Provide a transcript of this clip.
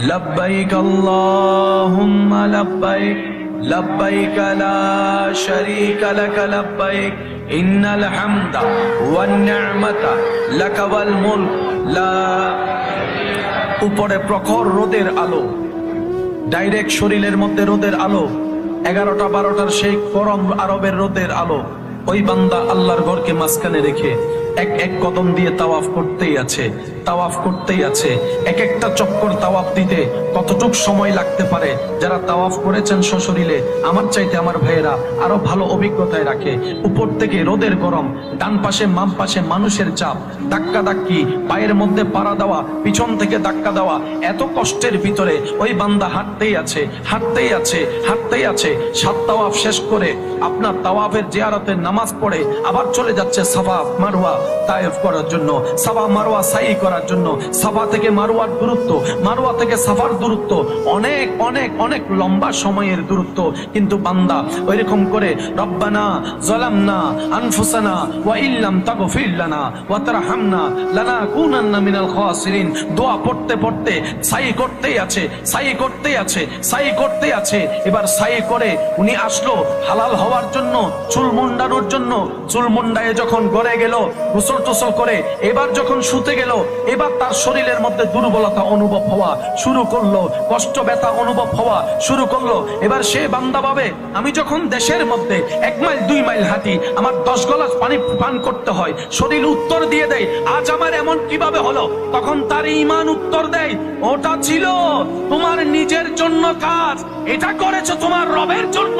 লব্বাইক আল্লাহুম্মা লব্বাইক লব্বাইক লা শারীকা লাক লব্বাইক ইন্নাল হামদা ওয়ান নি'মাতা লাকা ওয়াল মুলক লা। উপরে প্রখর রোদের আলো, ডাইরেক্ট শরীরের মধ্যে রোদের আলো, 11টা 12টার সেই গরম আরবের রোদের আলো। ওই বান্দা আল্লাহর ঘরকে মাঝখানে রেখে এক এক কদম দিয়ে তাওয়াফ করতেই আছে, তাওয়াফ করতেই আছে। এক একটা চক্কর তাওয়াফ দিতে কতটুক সময় লাগতে পারে, যারা তাওয়াফ করেছেন সশরীরে আমার চাইতে আমার ভাইয়েরা আরো ভালো অভিজ্ঞতায় রাখে। উপর থেকে রোদের গরম, ডান পাশে বাম পাশে মানুষের চাপ, ধাক্কা ধাক্কি, পায়ের মধ্যে পাড়া দেওয়া, পিছন থেকে ধাক্কা দেওয়া, এত কষ্টের ভিতরে ওই বান্দা হাঁটতেই আছে, হাঁটতেই আছে, হাঁটতেই আছে। 7 তাওয়াফ শেষ করে আপনার তাওয়াফের জিয়ারতের নামাজ পড়ে আবার চলে যাচ্ছে সাফা মারওয়া তায়েফ করার জন্য, সাফা মারওয়া সাই করার জন্য। সাফা থেকে মারওয়ার দূরত্ব, মারওয়া থেকে সাফার দূরত্ব অনেক অনেক অনেক লম্বা সময়ের দূরত্ব। কিন্তু বান্দা ওইরকম করে রব্বানা যালামনা আনফুসানা ওয়া ইল্লাম তাগফির লানা ওয়া তারহামনা লানাকুনান্না মিনাল খাসিরিন দোয়া পড়তে পড়তে সাই করতেই আছে, সাই করতেই আছে, সাই করতেই আছে। এবার সাই করে উনি আসলো হালাল হওয়ার জন্য, চুল মুন্ডানোর জন্য। চুল মুন্ডায় যখন ঘরে গেল, গোসল টোসল করে এবার যখন শুতে গেল, এবার তার শরীরের মধ্যে দুর্বলতা অনুভব হওয়া শুরু করলো, কষ্ট ব্যথা অনুভব হওয়া শুরু করলো। এবার সে বান্দা ভাবে, আমি যখন দেশের মধ্যে 1 মাইল 2 মাইল হাঁটি, আমার 10 গ্লাস পানি পান করতে হয়। শরীর উত্তর দিয়ে দেয়, আজ আমার এমন কিভাবে হলো? তখন তার ঈমান উত্তর দেয়, ওটা ছিল তোমার নিজের জন্য কাজ, এটা করেছো তোমার রবের জন্য।